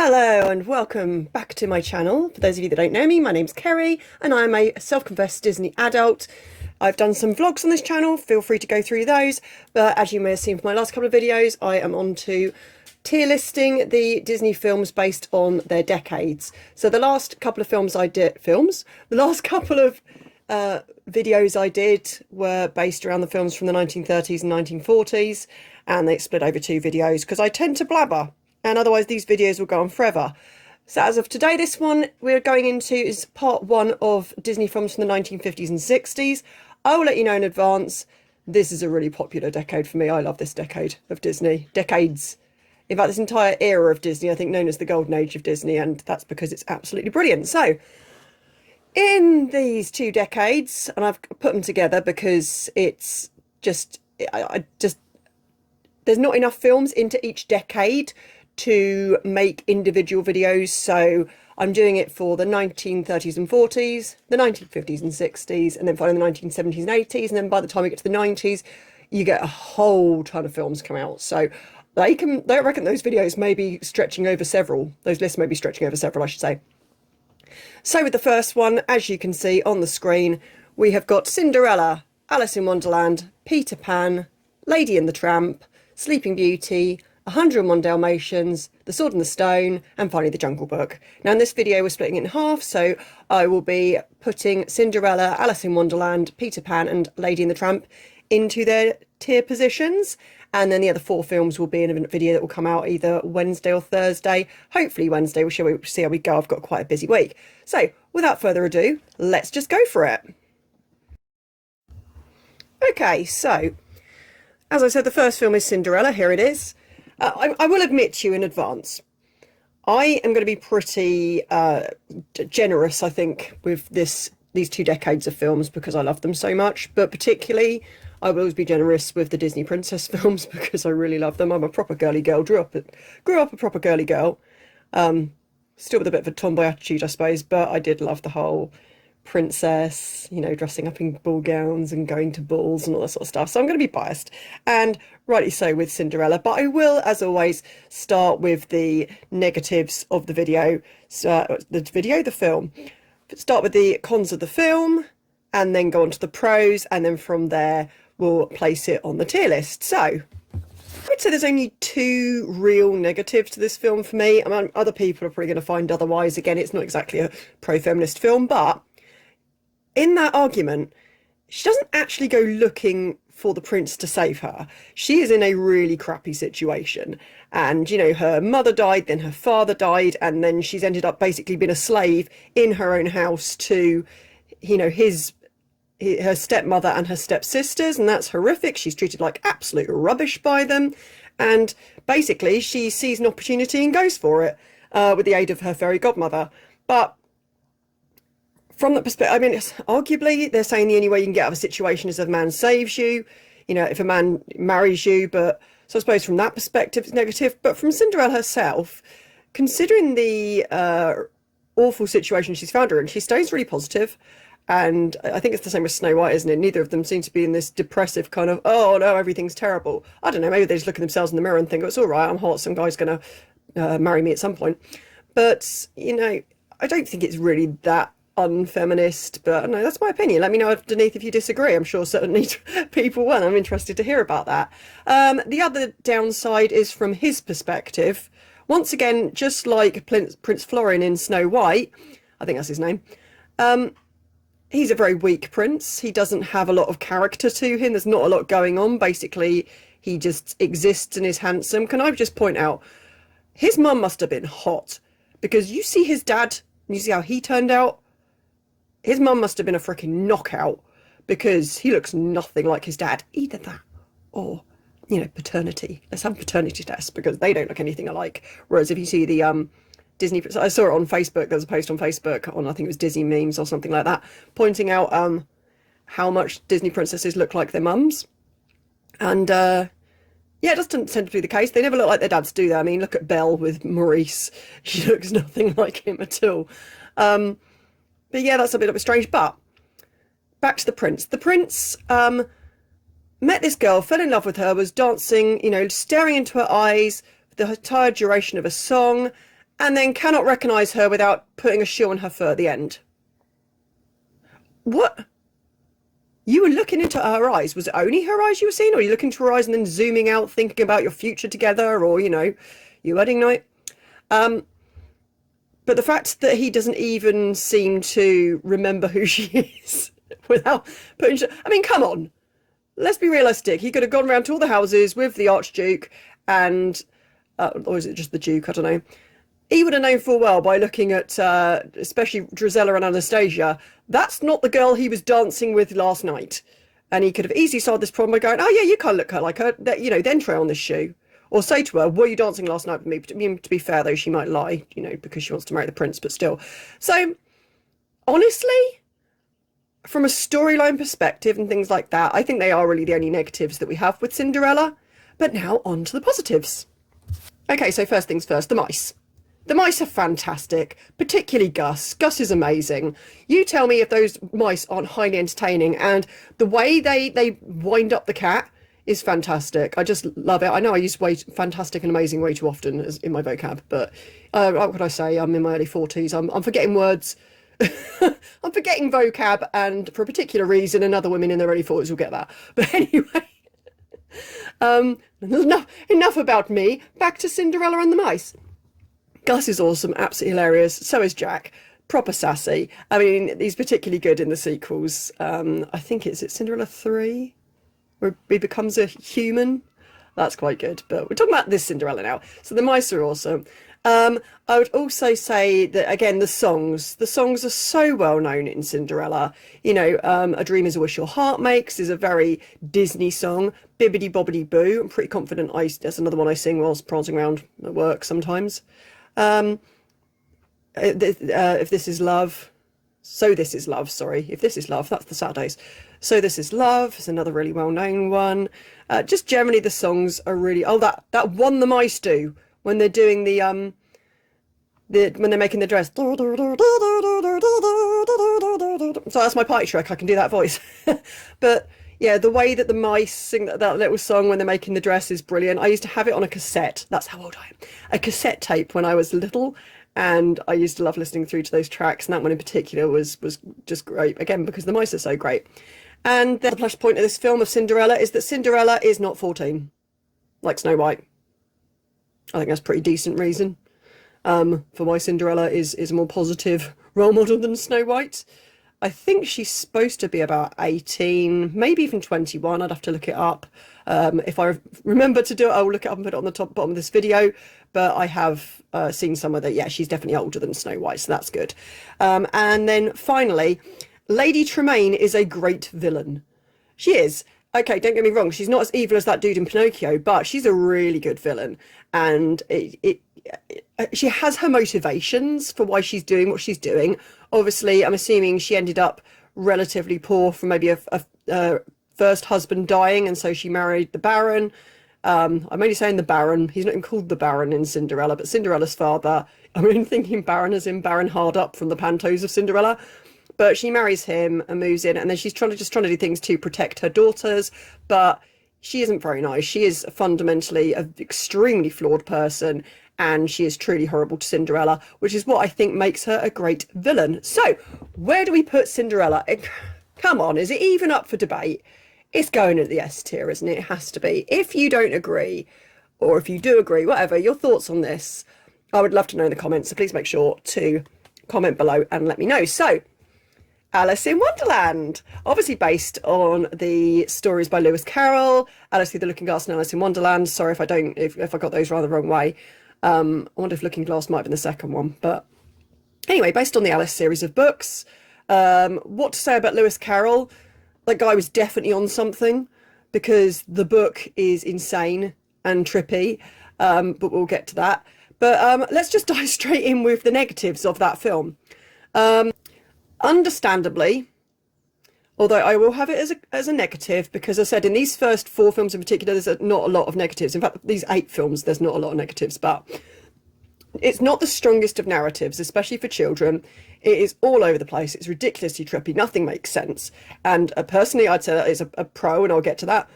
Hello and welcome back to my channel. For those of you that don't know me, my name's Kerry and I'm a self-confessed Disney adult. I've done some vlogs on this channel, feel free to go through those, but as you may have seen from my last couple of videos, I am on to tier listing the Disney films based on their decades. So the last couple of videos I did were based around the films from the 1930s and 1940s, and they split over two videos because I tend to blabber. And otherwise these videos will go on forever. So as of today, this one we're going into is part one of Disney films from the 1950s and 60s. I will let you know in advance, this is a really popular decade for me. I love this decade of Disney. Decades. In fact, this entire era of Disney, I think, known as the Golden Age of Disney, and that's because it's absolutely brilliant. So, in these two decades, and I've put them together because it's just, there's not enough films into each decade to make individual videos, so I'm doing it for the 1930s and 40s, the 1950s and 60s, and then finally the 1970s and 80s, and then by the time we get to the 90s, you get a whole ton of films come out. So they reckon those videos may be stretching over several, those lists may be stretching over several, I should say. So with the first one, as you can see on the screen, we have got Cinderella, Alice in Wonderland, Peter Pan, Lady and the Tramp, Sleeping Beauty, 101 Dalmatians, The Sword and the Stone, and finally The Jungle Book. Now in this video we're splitting it in half, so I will be putting Cinderella, Alice in Wonderland, Peter Pan and Lady and the Tramp into their tier positions, and then the other four films will be in a video that will come out either Wednesday or Thursday. Hopefully Wednesday, we'll see how we go. I've got quite a busy week. So without further ado, let's just go for it. Okay, so as I said, the first film is Cinderella. Here it is. I will admit to you in advance, I am going to be pretty generous, I think, with these two decades of films because I love them so much. But particularly, I will always be generous with the Disney princess films because I really love them. I'm a proper girly girl, grew up a proper girly girl. Still with a bit of a tomboy attitude, I suppose, but I did love the whole princess, you know, dressing up in ball gowns and going to balls and all that sort of stuff. So I'm going to be biased, and rightly so with Cinderella, but I will, as always, start with the negatives of the video. So the film. Start with the cons of the film, and then go on to the pros, and then from there we'll place it on the tier list. So I'd say there's only two real negatives to this film for me. I mean, other people are probably going to find otherwise. Again, it's not exactly a pro-feminist film, but in that argument, she doesn't actually go looking for the prince to save her. She is in a really crappy situation. And, you know, her mother died, then her father died, and then she's ended up basically being a slave in her own house to, you know, her stepmother and her stepsisters, and that's horrific. She's treated like absolute rubbish by them. And basically, she sees an opportunity and goes for it with the aid of her fairy godmother. But from that perspective, I mean, arguably, they're saying the only way you can get out of a situation is if a man saves you, you know, if a man marries you. But so I suppose from that perspective, it's negative. But from Cinderella herself, considering the awful situation she's found her in, she stays really positive. And I think it's the same with Snow White, isn't it? Neither of them seem to be in this depressive kind of, oh no, everything's terrible. I don't know, maybe they just look at themselves in the mirror and think, oh, it's all right, I'm hot, some guy's going to marry me at some point. But, you know, I don't think it's really that unfeminist, but no, that's my opinion. Let me know underneath if you disagree. I'm sure certainly people will. I'm interested to hear about that. The other downside is from his perspective. Once again, just like Prince Florian in Snow White, I think that's his name, he's a very weak prince. He doesn't have a lot of character to him. There's not a lot going on. Basically, he just exists and is handsome. Can I just point out, his mum must have been hot, because you see his dad and you see how he turned out. His mum must have been a freaking knockout, because he looks nothing like his dad. Either that or, you know, paternity. Let's have a paternity test, because they don't look anything alike. Whereas if you see the Disney, I saw it on Facebook, there was a post on Facebook on, I think it was Disney memes or something like that, pointing out how much Disney princesses look like their mums. And yeah, it doesn't tend to be the case. They never look like their dads, do they? I mean, look at Belle with Maurice. She looks nothing like him at all. But yeah, that's a bit of a strange. But back to the prince. The prince met this girl, fell in love with her, was dancing, you know, staring into her eyes for the entire duration of a song. and then cannot recognise her without putting a shoe on her foot at the end. What? You were looking into her eyes. Was it only her eyes you were seeing, or are you looking into her eyes and then zooming out, thinking about your future together, or, you know, your wedding night? But the fact that he doesn't even seem to remember who she is without putting... I mean, come on. Let's be realistic. He could have gone around to all the houses with the Archduke and... or is it just the Duke? I don't know. He would have known full well by looking at, especially Drizella and Anastasia, that's not the girl he was dancing with last night. And he could have easily solved this problem by going, oh, yeah, you can't look like her. You know, then try on this shoe. Or say to her, were you dancing last night with me? I mean, to be fair, though, she might lie, you know, because she wants to marry the prince, but still. So, honestly, from a storyline perspective and things like that, I think they are really the only negatives that we have with Cinderella. But now on to the positives. Okay, so first things first, the mice. The mice are fantastic, particularly Gus. Gus is amazing. You tell me if those mice aren't highly entertaining, and the way they wind up the cat is fantastic. I just love it. I know I use fantastic and amazing way too often as in my vocab, but what could I say? I'm in my early 40s. I'm forgetting words. I'm forgetting vocab, and for a particular reason, and other women in their early 40s will get that. But anyway, enough about me. Back to Cinderella and the mice. Gus is awesome, absolutely hilarious. So is Jack. Proper sassy. I mean, he's particularly good in the sequels. I think it's Cinderella 3? Where he becomes a human. That's quite good, but we're talking about this Cinderella now. So the mice are awesome. I would also say that, again, the songs are so well known in Cinderella. You know, A Dream Is a Wish Your Heart Makes is a very Disney song. Bibbidi Bobbidi Boo, I'm pretty confident that's another one I sing whilst prancing around at work sometimes. If This Is Love, So This Is Love, sorry. If This Is Love, that's the Saturdays. So This Is Love is another really well-known one. Just generally the songs are really... Oh, that one the mice do when they're doing when they're making the dress. So that's my party trick. I can do that voice. But yeah, the way that the mice sing that little song when they're making the dress is brilliant. I used to have it on a cassette. That's how old I am. A cassette tape when I was little. And I used to love listening through to those tracks. And that one in particular was just great. Again, because the mice are so great. And the plus point of this film of Cinderella is that Cinderella is not 14, like Snow White. I think that's a pretty decent reason for why Cinderella is a more positive role model than Snow White. I think she's supposed to be about 18, maybe even 21. I'd have to look it up. If I remember to do it, I will look it up and put it on the bottom of this video. But I have seen somewhere that, yeah, she's definitely older than Snow White, so that's good. And then finally... Lady Tremaine is a great villain. She is. Okay, don't get me wrong, she's not as evil as that dude in Pinocchio, but she's a really good villain. And she has her motivations for why she's doing what she's doing. Obviously, I'm assuming she ended up relatively poor from maybe a first husband dying, and so she married the Baron. I'm only saying the Baron. He's not even called the Baron in Cinderella, but Cinderella's father. I'm only thinking Baron as in Baron Hardup from the Pantos of Cinderella. But she marries him and moves in, and then she's trying to do things to protect her daughters, but she isn't very nice. She is fundamentally an extremely flawed person, and she is truly horrible to Cinderella, which is what I think makes her a great villain. So, where do we put Cinderella? Come on, is it even up for debate? It's going at the S tier, isn't it? It has to be. If you don't agree, or if you do agree, whatever, your thoughts on this, I would love to know in the comments, so please make sure to comment below and let me know. So, Alice in Wonderland, obviously based on the stories by Lewis Carroll, Alice Through the Looking Glass and Alice in Wonderland. Sorry if I got those rather the wrong way. I wonder if Looking Glass might have been the second one. But anyway, based on the Alice series of books. What to say about Lewis Carroll? That guy was definitely on something, because the book is insane and trippy, but we'll get to that. But let's just dive straight in with the negatives of that film. Understandably, although I will have it as a negative, because as I said, in these first 4 films in particular, there's not a lot of negatives. In fact, these 8 films, there's not a lot of negatives, but it's not the strongest of narratives, especially for children. It is all over the place. It's ridiculously trippy. Nothing makes sense. And personally, I'd say that is a pro, and I'll get to that.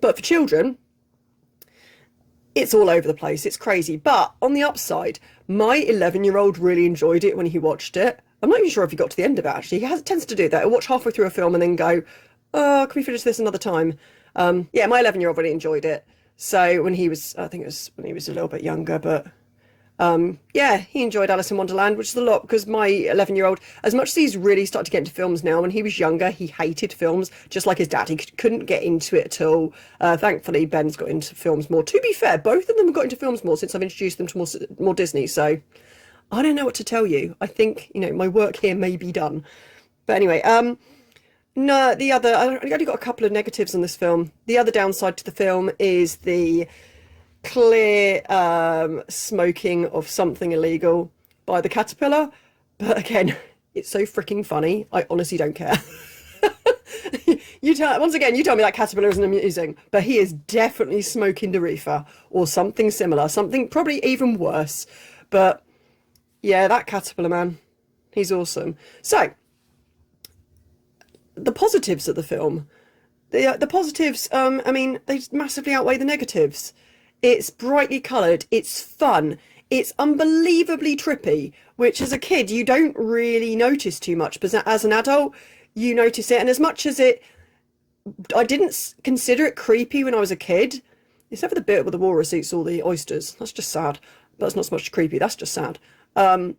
But for children, It's all over the place. It's crazy. But on the upside, my 11-year-old really enjoyed it when he watched it. I'm not even sure if he got to the end of it, actually. Tends to do that. He'll watch halfway through a film and then go, oh, can we finish this another time? Yeah, my 11-year-old really enjoyed it. So when he was, I think it was when he was a little bit younger, but yeah, he enjoyed Alice in Wonderland, which is a lot because my 11-year-old, as much as he's really started to get into films now, when he was younger, he hated films, just like his dad. He couldn't get into it at all. Thankfully, Ben's got into films more. To be fair, both of them have got into films more since I've introduced them to more Disney. So I don't know what to tell you. I think, you know, my work here may be done. But anyway, no, I only got a couple of negatives on this film. The other downside to the film is the clear smoking of something illegal by the caterpillar. But again, it's so freaking funny. I honestly don't care. Once again, you tell me that caterpillar isn't amusing, but he is definitely smoking the reefer or something similar, something probably even worse. But yeah, that caterpillar man, he's awesome. So the positives of the film, the positives, I mean, they massively outweigh the negatives. It's brightly coloured, it's fun, it's unbelievably trippy, which as a kid you don't really notice too much, but as an adult you notice it. And as much as I didn't consider it creepy when I was a kid, except for the bit where the walrus eats all the oysters. That's just sad. That's not so much creepy, that's just sad. I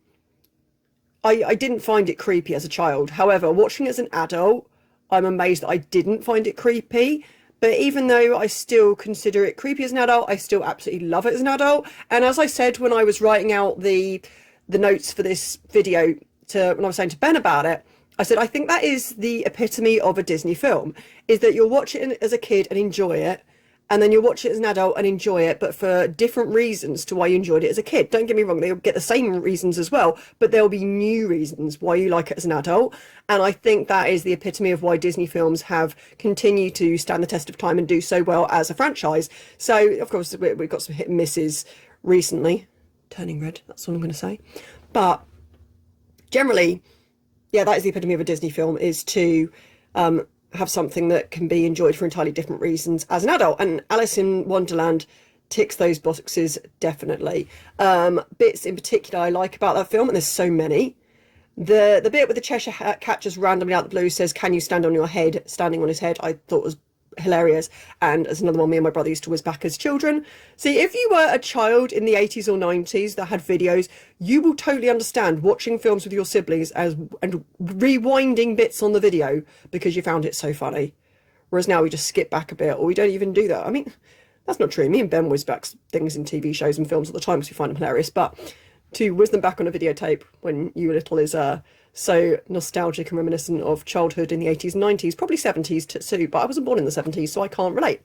didn't find it creepy as a child. However, watching it as an adult, I'm amazed that I didn't find it creepy. But even though I still consider it creepy as an adult, I still absolutely love it as an adult. And as I said when I was writing out the notes for this video, when I was saying to Ben about it, I said, I think that is the epitome of a Disney film, is that you'll watch it as a kid and enjoy it, and then you'll watch it as an adult and enjoy it, but for different reasons to why you enjoyed it as a kid. Don't get me wrong, they'll get the same reasons as well, but there'll be new reasons why you like it as an adult. And I think that is the epitome of why Disney films have continued to stand the test of time and do so well as a franchise. So, of course, we've got some hit and misses recently. Turning red, that's all I'm going to say. But generally, yeah, that is the epitome of a Disney film, is to have something that can be enjoyed for entirely different reasons as an adult. And Alice in Wonderland ticks those boxes, definitely. Bits in particular I like about that film, and there's so many. The bit with the Cheshire Cat just randomly out the blue says, "Can you stand on your head?" Standing on his head, I thought was hilarious. And as another one me and my brother used to whiz back as children. See, if you were a child in the 80s or 90s that had videos, you will totally understand watching films with your siblings and rewinding bits on the video because you found it so funny. Whereas now we just skip back a bit, or we don't even do that. I mean, that's not true. Me and Ben whiz back things in TV shows and films all the time because we find them hilarious, but to whiz them back on a videotape when you were little is so nostalgic and reminiscent of childhood in the 80s and 90s, probably 70s too, but I wasn't born in the 70s, so I can't relate.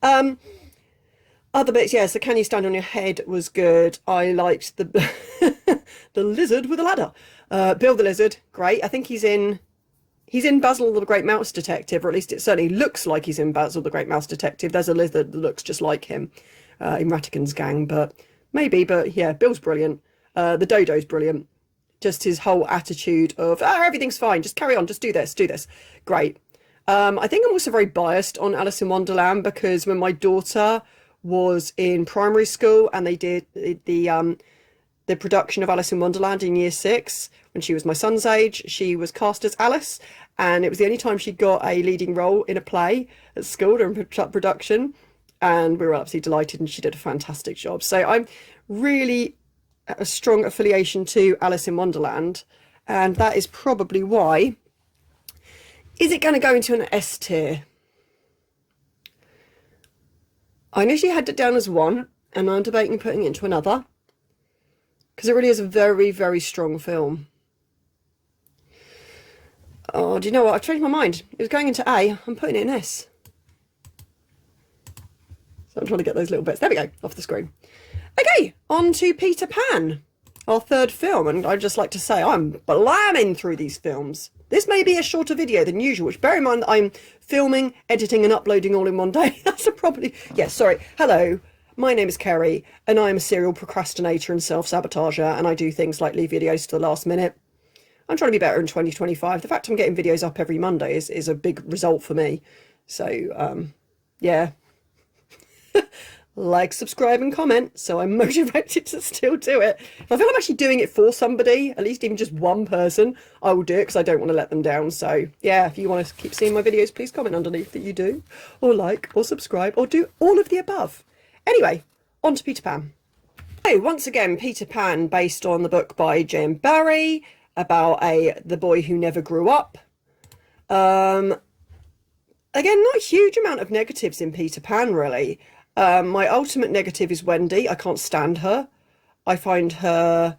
Other bits, yeah, so Can You Stand on Your Head was good. I liked the the lizard with a ladder. Bill the Lizard, great. I think he's in Basil the Great Mouse Detective, or at least it certainly looks like he's in Basil the Great Mouse Detective. There's a lizard that looks just like him in Ratigan's gang, but maybe, but yeah, Bill's brilliant. The Dodo's brilliant. Just his whole attitude of, everything's fine, just carry on, just do this, great. I think I'm also very biased on Alice in Wonderland because when my daughter was in primary school and they did the production of Alice in Wonderland in year 6, when she was my son's age, she was cast as Alice, and it was the only time she got a leading role in a play at school during production, and we were absolutely delighted, and she did a fantastic job. So I'm really a strong affiliation to Alice in Wonderland, and that is probably why. Is it going to go into an S tier? I initially had it down as 1, and I'm debating putting it into another, because it really is a very, very strong film. Oh, do you know what? I've changed my mind. It was going into A. I'm putting it in S. So I'm trying to get those little bits. There we go, off the screen. Okay, on to Peter Pan, our third film, and I'd just like to say I'm blamming through these films. This may be a shorter video than usual, which bear in mind that I'm filming, editing and uploading all in one day. That's a probably... Yes, sorry. Hello, my name is Kerry, and I'm a serial procrastinator and self-sabotager, and I do things like leave videos to the last minute. I'm trying to be better in 2025. The fact I'm getting videos up every Monday is a big result for me. So, yeah. like, subscribe and comment so I'm motivated to still do it. If I feel I'm actually doing it for somebody, at least even just one person, I will do it because I don't want to let them down. So yeah, if you want to keep seeing my videos, please comment underneath that you do, or like, or subscribe, or do all of the above. Anyway, on to Peter Pan. So once again, Peter Pan, based on the book by J.M. Barrie about the boy who never grew up. Again, not a huge amount of negatives in Peter Pan, really. My ultimate negative is Wendy. I can't stand her. I find her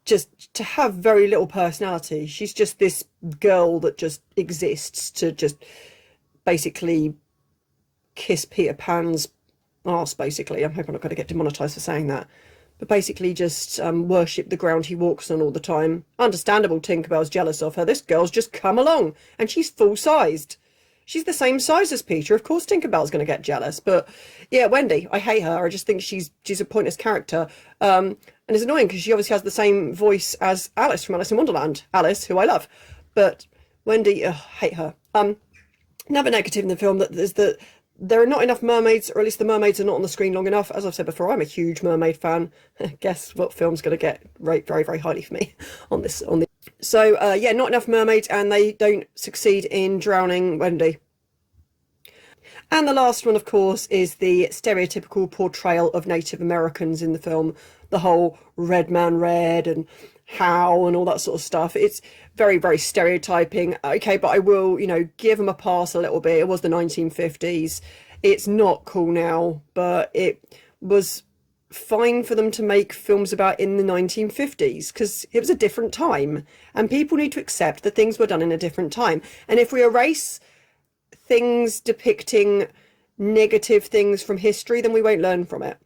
just to have very little personality. She's just this girl that just exists to just basically kiss Peter Pan's arse, basically. I'm hoping I'm not going to get demonetised for saying that. But basically just worship the ground he walks on all the time. Understandable, Tinkerbell's jealous of her. This girl's just come along and she's full-sized. She's the same size as Peter. Of course Tinkerbell's going to get jealous. But yeah, Wendy, I hate her. I just think she's a pointless character. And it's annoying because she obviously has the same voice as Alice from Alice in Wonderland. Alice, who I love. But Wendy, hate her. Another negative in the film is that there are not enough mermaids, or at least the mermaids are not on the screen long enough. As I've said before, I'm a huge mermaid fan. Guess what film's going to get rated very, very highly for me on this. So yeah, not enough mermaids, and they don't succeed in drowning Wendy. And the last one, of course, is the stereotypical portrayal of Native Americans in the film. The whole red man red and how and all that sort of stuff. It's very, very stereotyping. Okay, but I will, give them a pass a little bit. It was the 1950s. It's not cool now, but it was fine for them to make films about in the 1950s because it was a different time and people need to accept that things were done in a different time. And if we erase things depicting negative things from history, then we won't learn from it.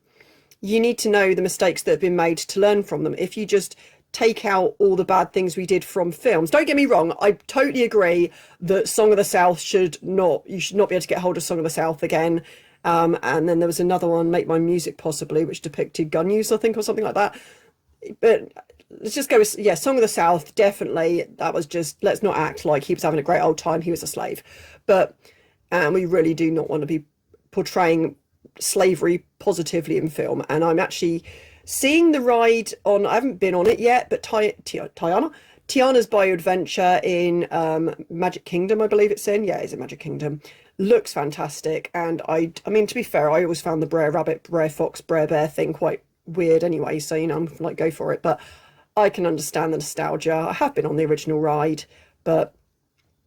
You need to know the mistakes that have been made to learn from them. If you just take out all the bad things we did from films, don't get me wrong, I totally agree that Song of the South you should not be able to get hold of Song of the South again. And then there was another one, Make My Music Possibly, which depicted gun use, I think, or something like that. But let's just go with, yeah, Song of the South, definitely. That was just, let's not act like he was having a great old time, he was a slave. But we really do not want to be portraying slavery positively in film. And I'm actually seeing the ride on, I haven't been on it yet, but Tiana's Bayou Adventure in Magic Kingdom, I believe it's in. Yeah, it's in Magic Kingdom. Looks fantastic. And I mean, to be fair, I always found the Brer Rabbit, Brer Fox, Brer Bear thing quite weird anyway. So, I'm like, go for it. But I can understand the nostalgia. I have been on the original ride, but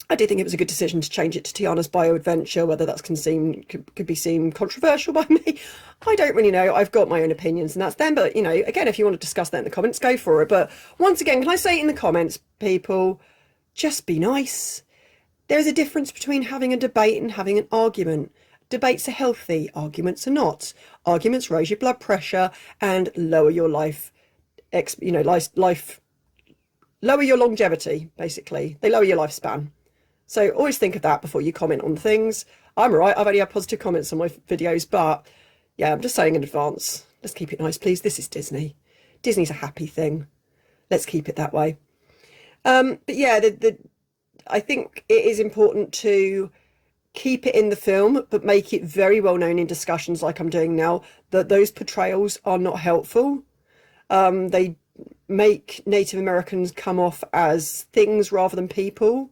I do think it was a good decision to change it to Tiana's Bayou Adventure. Whether that's could be seen controversial by me, I don't really know. I've got my own opinions and that's them. But, again, if you want to discuss that in the comments, go for it. But once again, can I say in the comments, people, just be nice. There's a difference between having a debate and having an argument. Debates are healthy, arguments are not. Arguments raise your blood pressure and lower your lower your longevity, basically. They lower your lifespan. So always think of that before you comment on things. I'm all right, I've only had positive comments on my videos, but yeah, I'm just saying in advance, let's keep it nice, please. This is Disney. Disney's a happy thing. Let's keep it that way. But yeah, I think it is important to keep it in the film, but make it very well known in discussions like I'm doing now, that those portrayals are not helpful. They make Native Americans come off as things rather than people.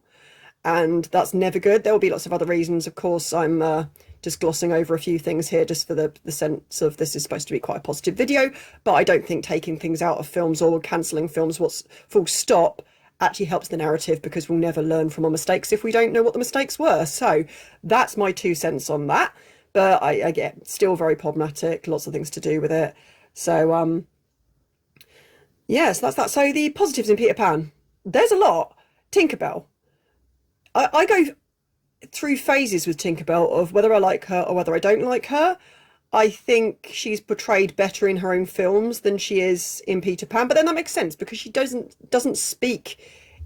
And that's never good. There will be lots of other reasons. Of course, I'm just glossing over a few things here just for the sense of this is supposed to be quite a positive video. But I don't think taking things out of films or cancelling films full stop actually helps the narrative, because we'll never learn from our mistakes if we don't know what the mistakes were. So that's my 2 cents on that. But I get still very problematic. Lots of things to do with it. So, yes, that's that. So the positives in Peter Pan. There's a lot. Tinkerbell. I go through phases with Tinkerbell of whether I like her or whether I don't like her. I think she's portrayed better in her own films than she is in Peter Pan, but then that makes sense because she doesn't speak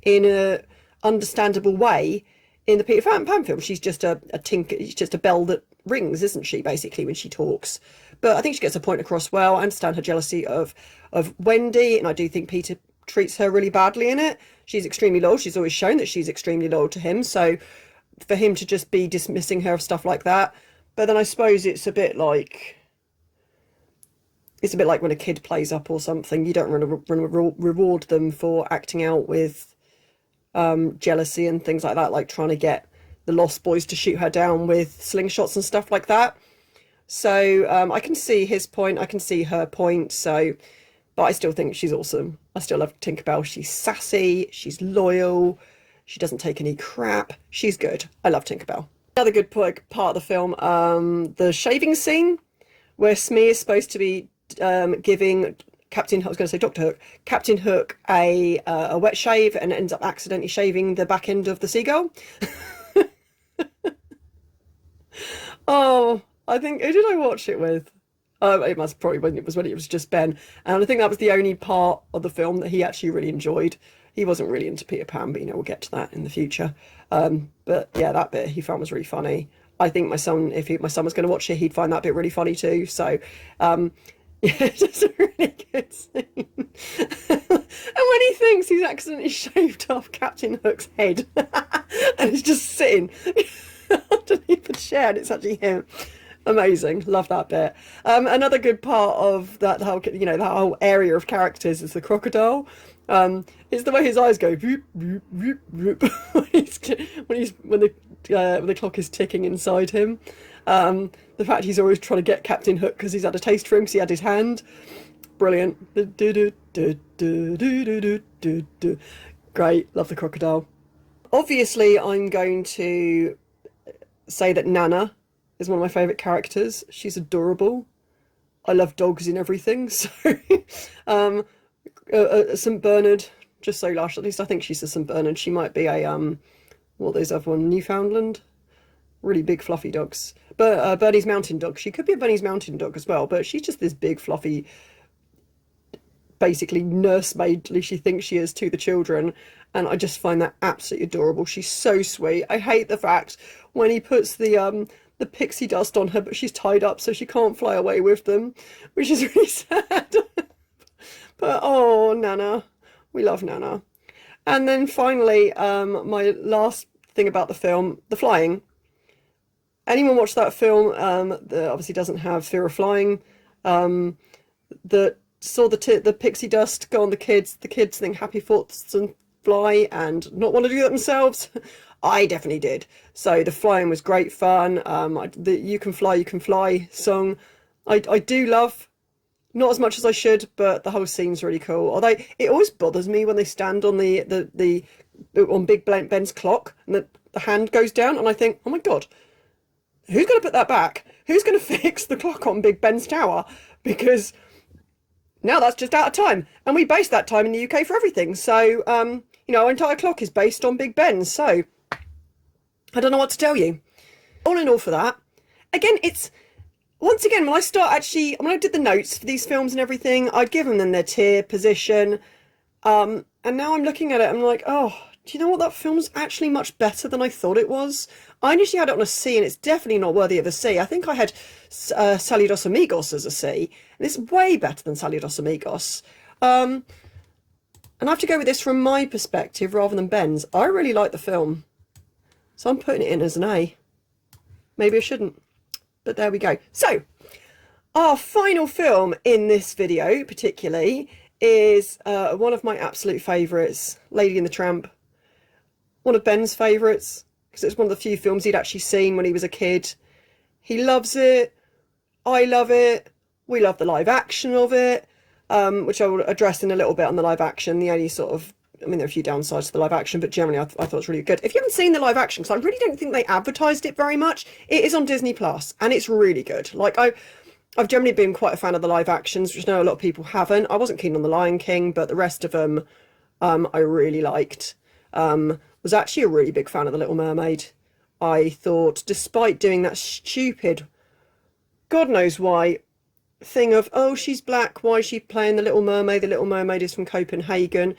in a understandable way in the Peter Pan film. She's just she's just a bell that rings, isn't she, basically, when she talks. But I think she gets her point across well. I understand her jealousy of Wendy, and I do think Peter treats her really badly in it. She's extremely loyal. She's always shown that she's extremely loyal to him. So for him to just be dismissing her of stuff like that, But then I suppose it's a bit like when a kid plays up or something. You don't want to reward them for acting out with jealousy and things like that, like trying to get the Lost Boys to shoot her down with slingshots and stuff like that. So I can see his point, I can see her point. So, but I still think she's awesome. I still love Tinkerbell. She's sassy, she's loyal, she doesn't take any crap. She's good. I love Tinkerbell. Another good part of the film, the shaving scene where Smee is supposed to be giving I was going to say Dr. Hook, Captain Hook a wet shave and ends up accidentally shaving the back end of the seagull. Oh, I think, who did I watch it with? It must probably when it was just Ben, and I think that was the only part of the film that he actually really enjoyed. He wasn't really into Peter Pan, but we'll get to that in the future. But yeah, that bit he found was really funny. I think my son, if my son was going to watch it, he'd find that bit really funny too. So yeah, it's just a really good scene. And when he thinks he's accidentally shaved off Captain Hook's head and he's just sitting underneath the chair and it's actually him. Amazing. Love that bit. Another good part of that whole, that whole area of characters is the crocodile. It's the way his eyes go whoop, whoop, whoop, whoop, when the clock is ticking inside him. The fact he's always trying to get Captain Hook because he's had a taste for him because he had his hand. Brilliant. Great. Love the crocodile. Obviously, I'm going to say that Nana is one of my favourite characters. She's adorable. I love dogs in everything. So, St. Bernard, just so lush. At least I think she's a St. Bernard. She might be a, what those other one, Newfoundland? Really big fluffy dogs. But Bernese Mountain Dog. She could be a Bernese Mountain Dog as well, but she's just this big fluffy, basically nursemaidly she thinks she is to the children, and I just find that absolutely adorable. She's so sweet. I hate the fact when he puts the pixie dust on her, but she's tied up so she can't fly away with them, which is really sad. But oh, Nana, we love Nana. And then finally, my last thing about the film, the flying. Anyone watch that film that obviously doesn't have fear of flying, that saw the pixie dust go on the kids think happy thoughts and fly and not want to do that themselves? I definitely did. So the flying was great fun. The You Can Fly song, I do love, not as much as I should, but the whole scene's really cool. Although it always bothers me when they stand on on Big Ben's clock and the hand goes down, and I think, oh my god, who's going to put that back? Who's going to fix the clock on Big Ben's tower? Because now that's just out of time, and we base that time in the UK for everything. So our entire clock is based on Big Ben. So I don't know what to tell you. All in all, for that, again, it's once again when I did the notes for these films and everything, I'd given them their tier position, and now I'm looking at it, I'm like, oh, do you know what, that film's actually much better than I thought it was. I initially had it on a C, and it's definitely not worthy of a C. I think I had Sally Dos Amigos as a C, and it's way better than Sally Dos Amigos. And I have to go with this from my perspective rather than Ben's. I really like the film, so I'm putting it in as an A. Maybe I shouldn't, but there we go. So, our final film in this video, particularly, is one of my absolute favourites, Lady and the Tramp. One of Ben's favourites, because it's one of the few films he'd actually seen when he was a kid. He loves it. I love it. We love the live action of it, which I will address in a little bit on the live action. The only sort of, there are a few downsides to the live action, but generally I thought it was really good. If you haven't seen the live action, because I really don't think they advertised it very much, it is on Disney Plus, and it's really good. Like, I've generally been quite a fan of the live actions, which I know a lot of people haven't. I wasn't keen on The Lion King, but the rest of them I really liked. Was actually a really big fan of The Little Mermaid. I thought, despite doing that stupid, God knows why, thing of, oh, she's black, why is she playing The Little Mermaid? The Little Mermaid is from Copenhagen.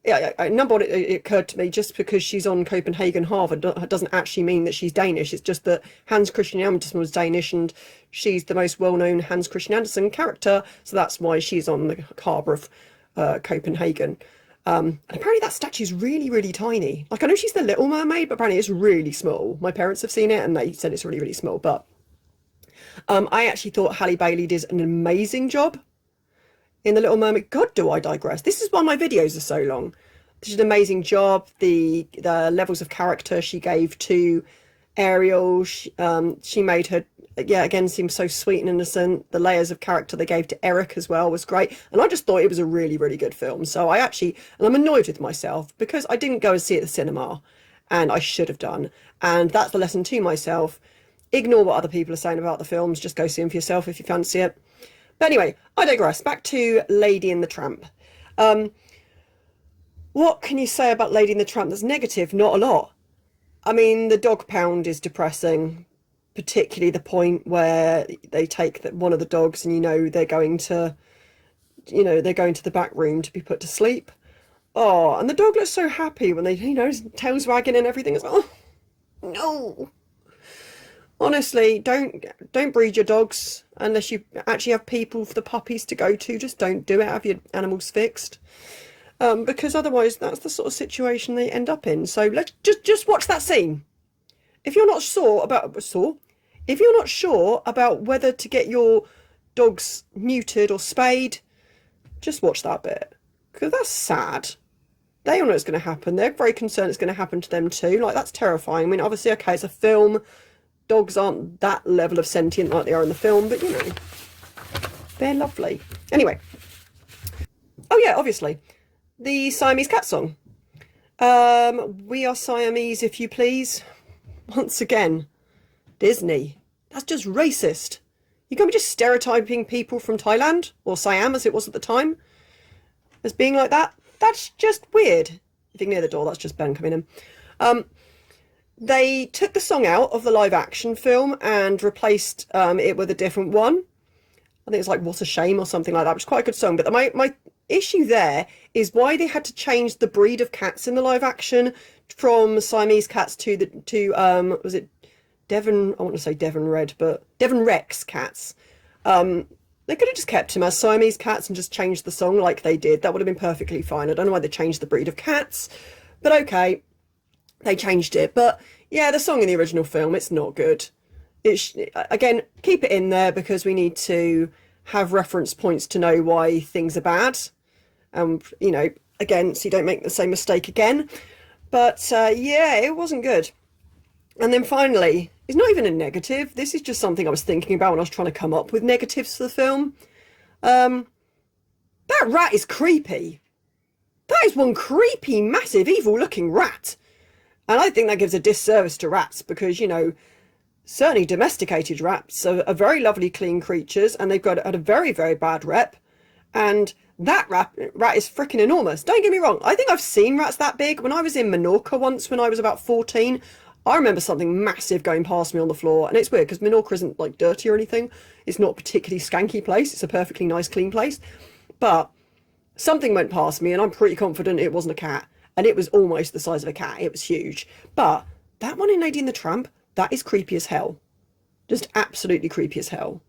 Number one, it occurred to me, just because she's on Copenhagen Harbour doesn't actually mean that she's Danish. It's just that Hans Christian Andersen was Danish, and she's the most well-known Hans Christian Andersen character, so that's why she's on the harbour of Copenhagen. And apparently that statue's really, really tiny. Like, I know she's the Little Mermaid, but apparently it's really small. My parents have seen it and they said it's really, really small. But I actually thought Halle Bailey did an amazing job in The Little Mermaid. God, do I digress. This is why my videos are so long. She did an amazing job. The levels of character she gave to Ariel, she made her, yeah, again, seem so sweet and innocent. The layers of character they gave to Eric as well was great. And I just thought it was a really, really good film. So and I'm annoyed with myself because I didn't go and see it at the cinema, and I should have done. And that's the lesson to myself. Ignore what other people are saying about the films. Just go see them for yourself if you fancy it. But anyway, I digress. Back to Lady and the Tramp. What can you say about Lady and the Tramp that's negative? Not a lot. I mean, the dog pound is depressing, particularly the point where they take one of the dogs and they're going to the back room to be put to sleep. Oh, and the dog looks so happy when they, his tail's wagging and everything. It's like, oh, no. Honestly, don't breed your dogs unless you actually have people for the puppies to go to. Just don't do it. Have your animals fixed. Because otherwise that's the sort of situation they end up in. So let's just watch that scene. If you're not sure about whether to get your dogs neutered or spayed, just watch that bit, because that's sad. They all know it's going to happen. They're very concerned it's going to happen to them too. Like, that's terrifying. I mean, obviously, okay, it's a film. Dogs aren't that level of sentient like they are in the film, but they're lovely. Anyway. Oh yeah, obviously. The Siamese cat song. We are Siamese, if you please. Once again, Disney. That's just racist. You can't be just stereotyping people from Thailand, or Siam as it was at the time, as being like that. That's just weird. If you can hear the door, that's just Ben coming in. They took the song out of the live action film and replaced it with a different one. I think it's like What a Shame or something like that, which is quite a good song. But my issue there is why they had to change the breed of cats in the live action from Siamese cats to was it Devon? I want to say Devon Red, but Devon Rex cats. They could have just kept him as Siamese cats and just changed the song like they did. That would have been perfectly fine. I don't know why they changed the breed of cats, but okay. They changed it. But yeah, the song in the original film, it's not good. Again, keep it in there because we need to have reference points to know why things are bad. Again, so you don't make the same mistake again. But yeah, it wasn't good. And then finally, it's not even a negative. This is just something I was thinking about when I was trying to come up with negatives for the film. That rat is creepy. That is one creepy, massive, evil-looking rat. And I think that gives a disservice to rats because, certainly domesticated rats are very lovely, clean creatures, and they've had a very, very bad rep. And that rat is freaking enormous. Don't get me wrong. I think I've seen rats that big. When I was in Menorca once, when I was about 14, I remember something massive going past me on the floor. And it's weird because Menorca isn't like dirty or anything. It's not a particularly skanky place. It's a perfectly nice, clean place. But something went past me and I'm pretty confident it wasn't a cat. And it was almost the size of a cat. It was huge. But that one in Lady and the Tramp, that is creepy as hell. Just absolutely creepy as hell.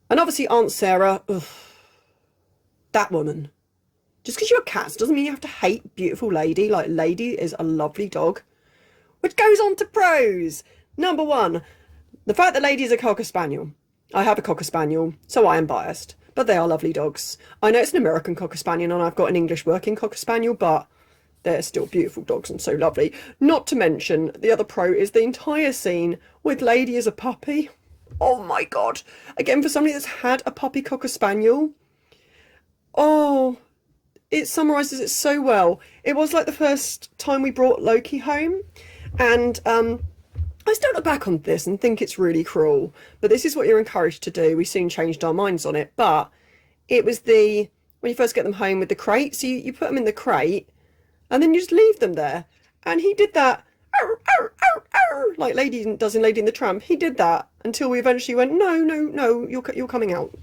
And obviously Aunt Sarah, ugh, that woman. Just because you're cats doesn't mean you have to hate beautiful Lady. Like, Lady is a lovely dog. Which goes on to pros. Number one, the fact that Lady is a Cocker Spaniel. I have a Cocker Spaniel, so I am biased. But they are lovely dogs. I know it's an American Cocker Spaniel and I've got an English working Cocker Spaniel, but they're still beautiful dogs and so lovely. Not to mention, the other pro is the entire scene with Lady as a puppy. Oh my God. Again, for somebody that's had a puppy Cocker Spaniel, oh, it summarises it so well. It was like the first time we brought Loki home, and I still look back on this and think it's really cruel, but this is what you're encouraged to do. We soon changed our minds on it, but it was when you first get them home with the crate, so you put them in the crate, and then you just leave them there. And he did that, arr, arr, arr, arr, like Lady does in Lady and the Tramp. He did that until we eventually went, no, you're coming out.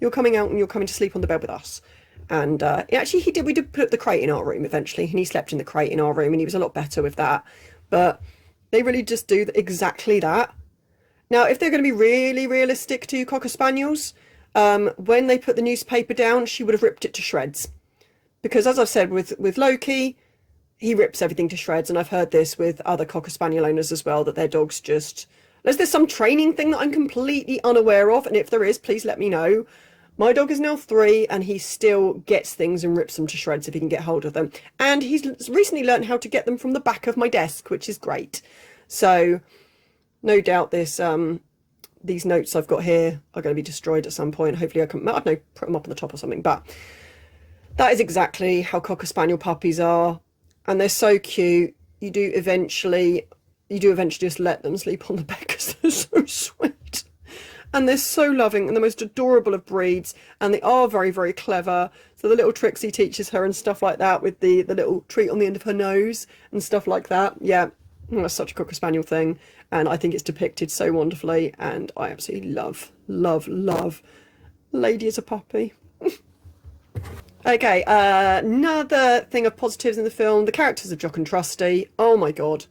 You're coming out and you're coming to sleep on the bed with us. And actually, we did put the crate in our room eventually, and he slept in the crate in our room, and he was a lot better with that. But they really just do exactly that. Now, if they're going to be really realistic to Cocker Spaniels, when they put the newspaper down, she would have ripped it to shreds. Because as I've said with Loki, he rips everything to shreds, and I've heard this with other Cocker Spaniel owners as well, that their dogs just Unless there's some training thing that I'm completely unaware of, and if there is, please let me know. My dog is now 3 and he still gets things and rips them to shreds if he can get hold of them. And he's recently learned how to get them from the back of my desk, which is great. So no doubt this these notes I've got here are going to be destroyed at some point. Hopefully I don't know, put them up on the top or something. But that is exactly how Cocker Spaniel puppies are. And they're so cute. You do eventually just let them sleep on the bed because they're so sweet. And they're so loving and the most adorable of breeds. And they are very, very clever. So the little tricks he teaches her and stuff like that with the little treat on the end of her nose and stuff like that. Yeah, that's such a Cocker Spaniel thing. And I think it's depicted so wonderfully. And I absolutely love, love, love Lady as a puppy. Okay, another thing of positives in the film, the characters of Jock and Trusty. Oh my God.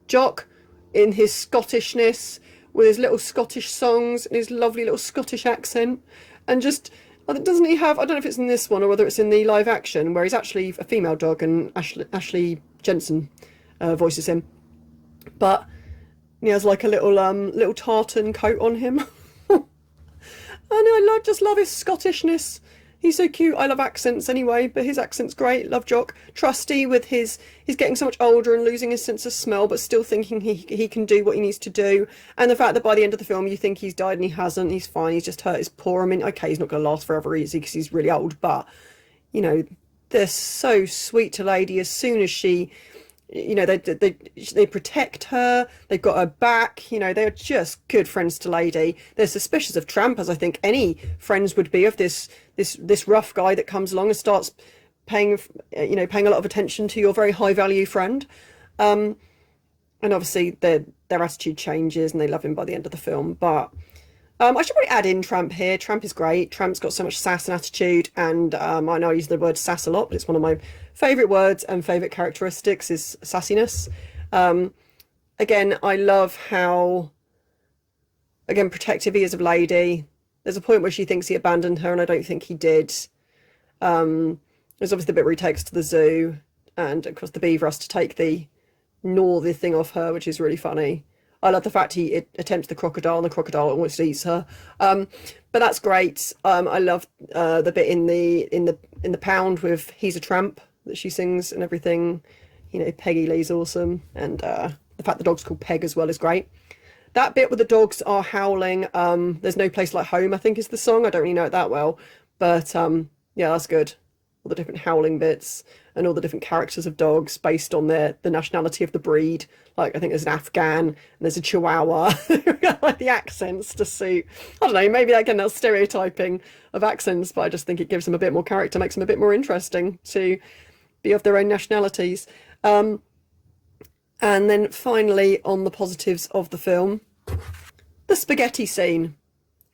Jock, in his Scottishness, with his little Scottish songs and his lovely little Scottish accent. And just, doesn't he have, I don't know if it's in this one or whether it's in the live action, where he's actually a female dog and Ashley Jensen voices him. But he has like a little tartan coat on him. And I just love his Scottishness. He's so cute. I love accents anyway, but his accent's great. Love Jock. Trusty with he's getting so much older and losing his sense of smell, but still thinking he can do what he needs to do. And the fact that by the end of the film you think he's died and he hasn't. He's fine. He's just hurt his paw. I mean, okay, he's not going to last forever easy because he's really old, but, you know, they're so sweet to Lady as soon as she... You know, they protect her, they've got her back, you know, they're just good friends to Lady. They're suspicious of Tramp, as I think any friends would be of this rough guy that comes along and starts paying a lot of attention to your very high value friend. And obviously their attitude changes and they love him by the end of the film. But I should probably add in Tramp here. Tramp is great. Tramp's got so much sass and attitude, and I know I use the word sass a lot, but it's one of my favourite words and favourite characteristics is sassiness. Again, I love how, again, protective he is of Lady. There's a point where she thinks he abandoned her, and I don't think he did. There's obviously the bit where he takes to the zoo, and of course the beaver has to gnaw the thing off her, which is really funny. I love the fact he attempts the crocodile and the crocodile almost eats her. But that's great. I love the bit in the pound with He's a Tramp that she sings and everything. You know, Peggy Lee's awesome. And the fact the dog's called Peg as well is great. That bit where the dogs are howling, There's No Place Like Home, I think is the song. I don't really know it that well. But yeah, that's good. All the different howling bits and all the different characters of dogs based on the nationality of the breed. Like, I think there's an Afghan and there's a Chihuahua. Like the accents to suit. I don't know, maybe again that's stereotyping of accents, but I just think it gives them a bit more character, makes them a bit more interesting to be of their own nationalities. And then finally, on the positives of the film, the spaghetti scene.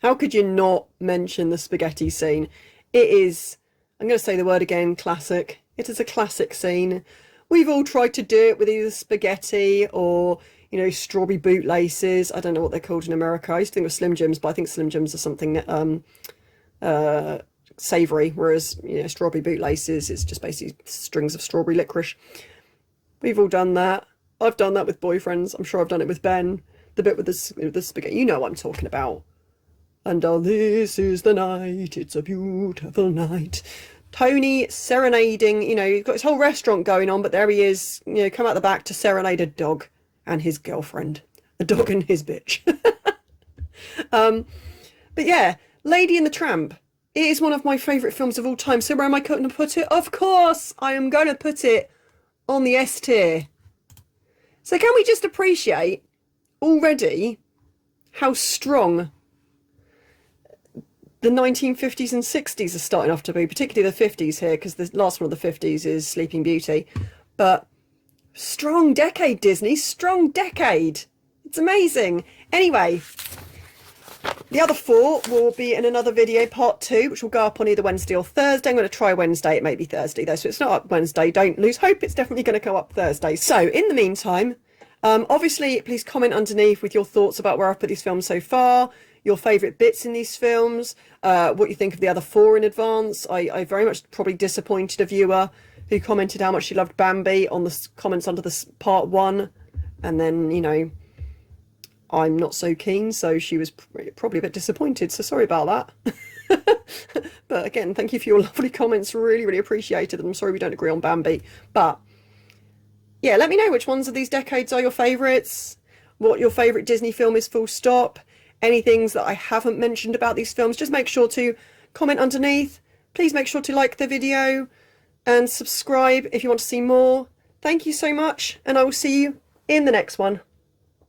How could you not mention the spaghetti scene? It is, I'm going to say the word again, classic. It is a classic scene. We've all tried to do it with either spaghetti or, you know, strawberry bootlaces. I don't know what they're called in America. I used to think of Slim Jims, but I think Slim Jims are something savoury, whereas, you know, strawberry bootlaces is just basically strings of strawberry licorice. We've all done that. I've done that with boyfriends. I'm sure I've done it with Ben. The bit with the spaghetti. You know what I'm talking about. And oh, this is the night, it's a beautiful night. Tony serenading, you know, he's got his whole restaurant going on, but there he is, you know, come out the back to serenade a dog and his girlfriend. A dog and his bitch. But yeah, Lady and the Tramp. It is one of my favourite films of all time. So where am I going to put it? Of course, I am going to put it on the S tier. So can we just appreciate already how strong the 1950s and 60s are starting off to be, particularly the 50s here, because the last one of the 50s is Sleeping Beauty. But strong decade, Disney, strong decade. It's amazing. Anyway, the other 4 will be in another video, part 2, which will go up on either Wednesday or Thursday. I'm going to try Wednesday. It may be Thursday, though, so it's not up Wednesday. Don't lose hope. It's definitely going to go up Thursday. So, in the meantime, obviously, please comment underneath with your thoughts about where I've put these films so far, your favourite bits in these films, what you think of the other 4 in advance. I very much probably disappointed a viewer who commented how much she loved Bambi on the comments under the part 1. And then, you know, I'm not so keen, so she was probably a bit disappointed, so sorry about that. But again, thank you for your lovely comments, really, really appreciated. I'm sorry we don't agree on Bambi, but yeah, let me know which ones of these decades are your favourites, what your favourite Disney film is, full stop, any things that I haven't mentioned about these films. Just make sure to comment underneath. Please make sure to like the video and subscribe if you want to see more. Thank you so much, and I will see you in the next one.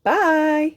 Bye!